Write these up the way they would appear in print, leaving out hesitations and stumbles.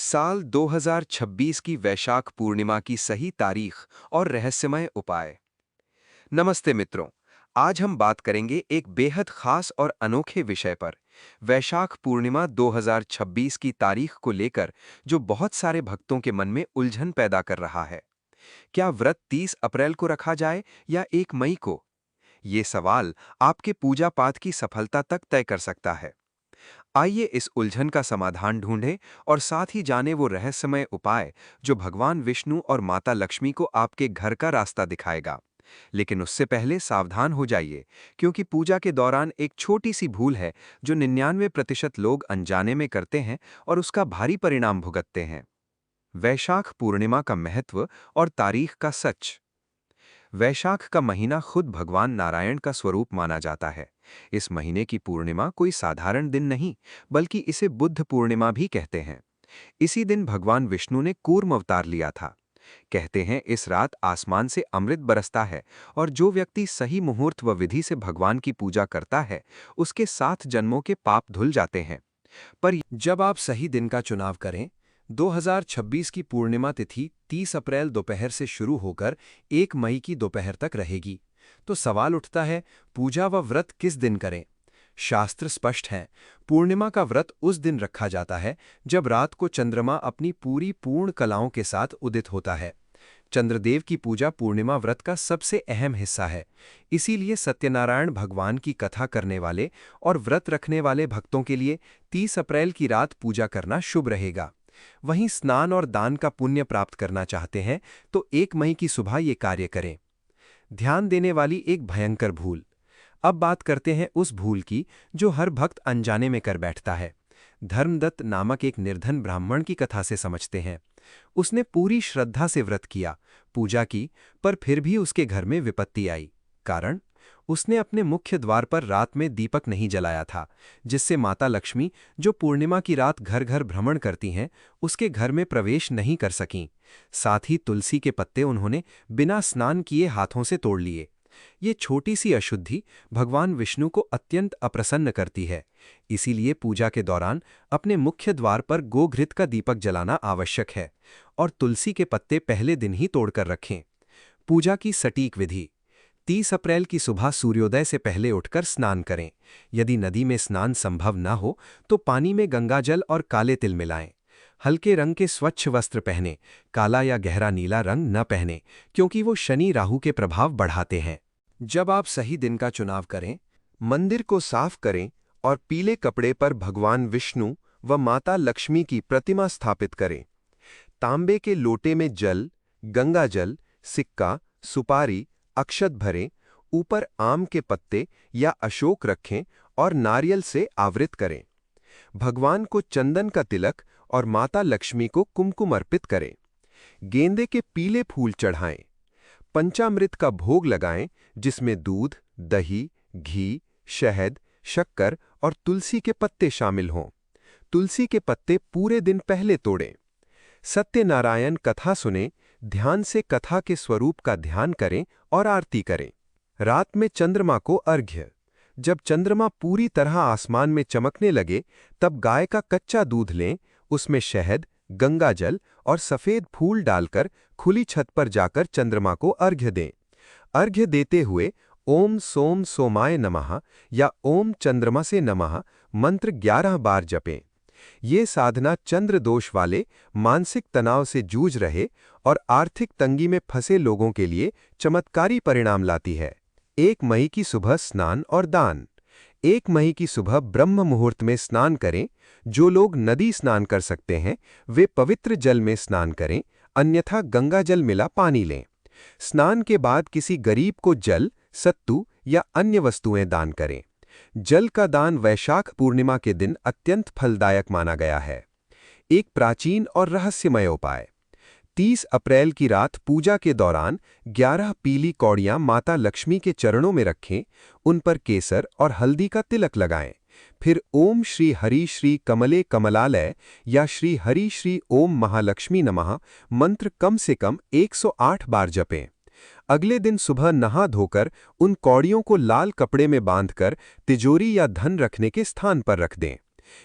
साल 2026 की वैशाख पूर्णिमा की सही तारीख और रहस्यमय उपाय। नमस्ते मित्रों, आज हम बात करेंगे एक बेहद खास और अनोखे विषय पर। वैशाख पूर्णिमा 2026 की तारीख को लेकर जो बहुत सारे भक्तों के मन में उलझन पैदा कर रहा है। क्या व्रत 30 अप्रैल को रखा जाए या 1 मई को? ये सवाल आपके पूजा पाठ की सफलता तक तय कर सकता है। आइए इस उलझन का समाधान ढूंढें और साथ ही जानें वो रहस्यमय उपाय जो भगवान विष्णु और माता लक्ष्मी को आपके घर का रास्ता दिखाएगा। लेकिन उससे पहले सावधान हो जाइए, क्योंकि पूजा के दौरान एक छोटी सी भूल है जो 99% लोग अनजाने में करते हैं और उसका भारी परिणाम भुगतते हैं। वैशाख पूर्णिमा का महत्व और तारीख का सच। वैशाख का महीना खुद भगवान नारायण का स्वरूप माना जाता है। इस महीने की पूर्णिमा कोई साधारण दिन नहीं, बल्कि इसे बुद्ध पूर्णिमा भी कहते हैं। इसी दिन भगवान विष्णु ने कूर्म अवतार लिया था। कहते हैं इस रात आसमान से अमृत बरसता है और जो व्यक्ति सही मुहूर्त व विधि से भगवान की पूजा करता है, उसके 7 जन्मों के पाप धुल जाते हैं। पर जब आप सही दिन का चुनाव करें, 2026 की पूर्णिमा तिथि 30 अप्रैल दोपहर से शुरू होकर 1 मई की दोपहर तक रहेगी, तो सवाल उठता है, पूजा व व्रत किस दिन करें? शास्त्र स्पष्ट हैं, पूर्णिमा का व्रत उस दिन रखा जाता है जब रात को चंद्रमा अपनी पूरी पूर्ण कलाओं के साथ उदित होता है। चंद्रदेव की पूजा पूर्णिमा व्रत का सबसे अहम हिस्सा है। इसीलिए सत्यनारायण भगवान की कथा करने वाले और व्रत रखने वाले भक्तों के लिए 30 अप्रैल की रात पूजा करना शुभ रहेगा। वहीं स्नान और दान का पुण्य प्राप्त करना चाहते हैं तो 1 मई की सुबह ये कार्य करें। ध्यान देने वाली एक भयंकर भूल। अब बात करते हैं उस भूल की जो हर भक्त अनजाने में कर बैठता है। धर्मदत्त नामक एक निर्धन ब्राह्मण की कथा से समझते हैं। उसने पूरी श्रद्धा से व्रत किया, पूजा की, पर फिर भी उसके घर में विपत्ति आई। कारण? उसने अपने मुख्य द्वार पर रात में दीपक नहीं जलाया था, जिससे माता लक्ष्मी, जो पूर्णिमा की रात घर घर भ्रमण करती हैं, उसके घर में प्रवेश नहीं कर सकीं। साथ ही तुलसी के पत्ते उन्होंने बिना स्नान किए हाथों से तोड़ लिए। ये छोटी सी अशुद्धि भगवान विष्णु को अत्यंत अप्रसन्न करती है। इसीलिए पूजा के दौरान अपने मुख्य द्वार पर गोघृत का दीपक जलाना आवश्यक है और तुलसी के पत्ते पहले दिन ही तोड़कर रखें। पूजा की सटीक विधि। 30 अप्रैल की सुबह सूर्योदय से पहले उठकर स्नान करें। यदि नदी में स्नान संभव न हो तो पानी में गंगाजल और काले तिल मिलाएं। हल्के रंग के स्वच्छ वस्त्र पहनें, काला या गहरा नीला रंग न पहनें, क्योंकि वो शनि राहु के प्रभाव बढ़ाते हैं। जब आप सही दिन का चुनाव करें, मंदिर को साफ करें और पीले कपड़े पर भगवान विष्णु व माता लक्ष्मी की प्रतिमा स्थापित करें। तांबे के लोटे में जल, गंगाजल, सिक्का, सुपारी, अक्षत भरें, ऊपर आम के पत्ते या अशोक रखें और नारियल से आवृत करें। भगवान को चंदन का तिलक और माता लक्ष्मी को कुमकुम अर्पित करें। गेंदे के पीले फूल चढ़ाएं। पंचामृत का भोग लगाएं, जिसमें दूध, दही, घी, शहद, शक्कर और तुलसी के पत्ते शामिल हों। तुलसी के पत्ते पूरे दिन पहले तोड़ें। सत्यनारायण कथा सुनें, ध्यान से कथा के स्वरूप का ध्यान करें और आरती करें। रात में चंद्रमा को अर्घ्य। जब चंद्रमा पूरी तरह आसमान में चमकने लगे, तब गाय का कच्चा दूध लें, उसमें शहद, गंगाजल और सफेद फूल डालकर खुली छत पर जाकर चंद्रमा को अर्घ्य दें। अर्घ्य देते हुए ओम सोम सोमाय नमः या ओम चंद्रमा से नमः मंत्र 11 बार जपें। ये साधना चंद्र दोष वाले, मानसिक तनाव से जूझ रहे और आर्थिक तंगी में फंसे लोगों के लिए चमत्कारी परिणाम लाती है। 1 मई की सुबह स्नान और दान। 1 मई की सुबह ब्रह्म मुहूर्त में स्नान करें। जो लोग नदी स्नान कर सकते हैं, वे पवित्र जल में स्नान करें, अन्यथा गंगा जल मिला पानी लें। स्नान के बाद किसी गरीब को जल, सत्तू या अन्य वस्तुएं दान करें। जल का दान वैशाख पूर्णिमा के दिन अत्यंत फलदायक माना गया है। एक प्राचीन और रहस्यमय उपाय। 30 अप्रैल की रात पूजा के दौरान 11 पीली कौड़ियां माता लक्ष्मी के चरणों में रखें, उन पर केसर और हल्दी का तिलक लगाएं। फिर ओम श्री हरि श्री कमले कमलालय या श्री हरि श्री ओम महालक्ष्मी नमः मंत्र कम से कम 108 बार जपें। अगले दिन सुबह नहा धोकर उन कौड़ियों को लाल कपड़े में बांधकर तिजोरी या धन रखने के स्थान पर रख दें।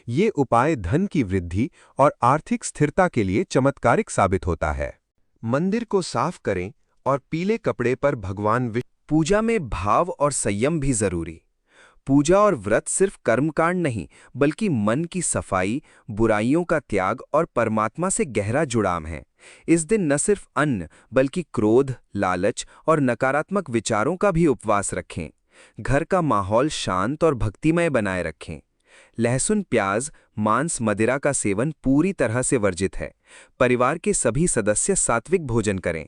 ये उपाय धन की वृद्धि और आर्थिक स्थिरता के लिए चमत्कारिक साबित होता है। मंदिर को साफ करें और पीले कपड़े पर भगवान विष्णु। पूजा में भाव और संयम भी जरूरी। पूजा और व्रत सिर्फ कर्मकांड नहीं, बल्कि मन की सफाई, बुराइयों का त्याग और परमात्मा से गहरा जुड़ाव है। इस दिन न सिर्फ अन्न, बल्कि क्रोध, लालच और नकारात्मक विचारों का भी उपवास रखें। घर का माहौल शांत और भक्तिमय बनाए रखें। लहसुन, प्याज, मांस, मदिरा का सेवन पूरी तरह से वर्जित है। परिवार के सभी सदस्य सात्विक भोजन करें।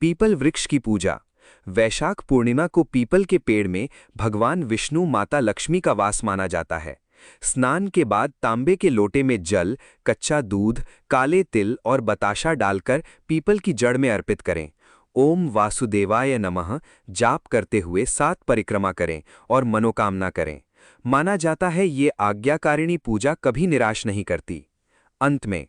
पीपल वृक्ष की पूजा। वैशाख पूर्णिमा को पीपल के पेड़ में भगवान विष्णु, माता लक्ष्मी का वास माना जाता है। स्नान के बाद तांबे के लोटे में जल, कच्चा दूध, काले तिल और बताशा डालकर पीपल की जड़ में अर्पित करें। ओम वासुदेवाय नमः जाप करते हुए 7 परिक्रमा करें और मनोकामना करें। माना जाता है ये आज्ञाकारिणी पूजा कभी निराश नहीं करती। अंत में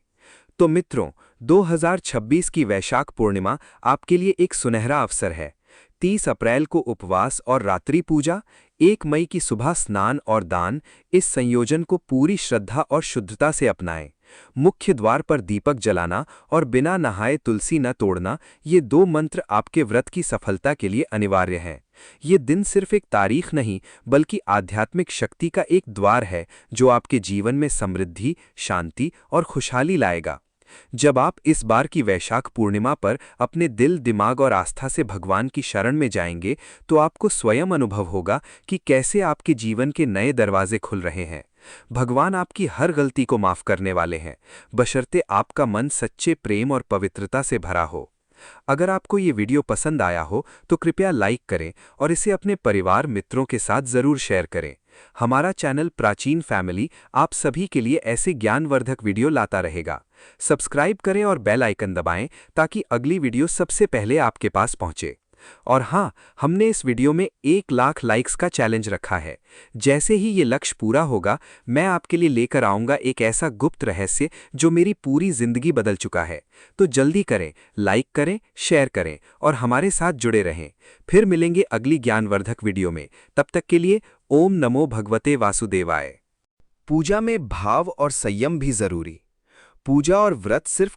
तो मित्रों, 2026 की वैशाख पूर्णिमा आपके लिए एक सुनहरा अवसर है। 30 अप्रैल को उपवास और रात्रि पूजा, 1 मई की सुबह स्नान और दान। इस संयोजन को पूरी श्रद्धा और शुद्धता से अपनाएं। मुख्य द्वार पर दीपक जलाना और बिना नहाए तुलसी न तोड़ना, ये 2 मंत्र आपके व्रत की सफलता के लिए अनिवार्य हैं। ये दिन सिर्फ एक तारीख नहीं, बल्कि आध्यात्मिक शक्ति का एक द्वार है जो आपके जीवन में समृद्धि, शांति और खुशहाली लाएगा। जब आप इस बार की वैशाख पूर्णिमा पर अपने दिल, दिमाग और आस्था से भगवान की शरण में जाएंगे, तो आपको स्वयं अनुभव होगा कि कैसे आपके जीवन के नए दरवाजे खुल रहे हैं। भगवान आपकी हर गलती को माफ करने वाले हैं, बशर्ते आपका मन सच्चे प्रेम और पवित्रता से भरा हो। अगर आपको ये वीडियो पसंद आया हो तो कृपया लाइक करें और इसे अपने परिवार, मित्रों के साथ जरूर शेयर करें। हमारा चैनल प्राचीन फैमिली आप सभी के लिए ऐसे ज्ञानवर्धक वीडियो लाता रहेगा। सब्सक्राइब करें और बेल आइकन दबाएं ताकि अगली वीडियो सबसे पहले आपके पास पहुंचे। और हाँ, हमने इस वीडियो में 1 लाख लाइक्स का चैलेंज रखा है। जैसे ही ये लक्ष्य पूरा होगा, मैं आपके लिए लेकर आऊंगा एक ऐसा गुप्त रहस्य जो मेरी पूरी जिंदगी बदल चुका है। तो जल्दी करें, लाइक करें, शेयर करें और हमारे साथ जुड़े रहें। फिर मिलेंगे अगली ज्ञानवर्धक वीडियो में। तब तक के लिए ओम नमो भगवते वासुदेवाय। पूजा में भाव और संयम भी जरूरी। पूजा और व्रत सिर्फ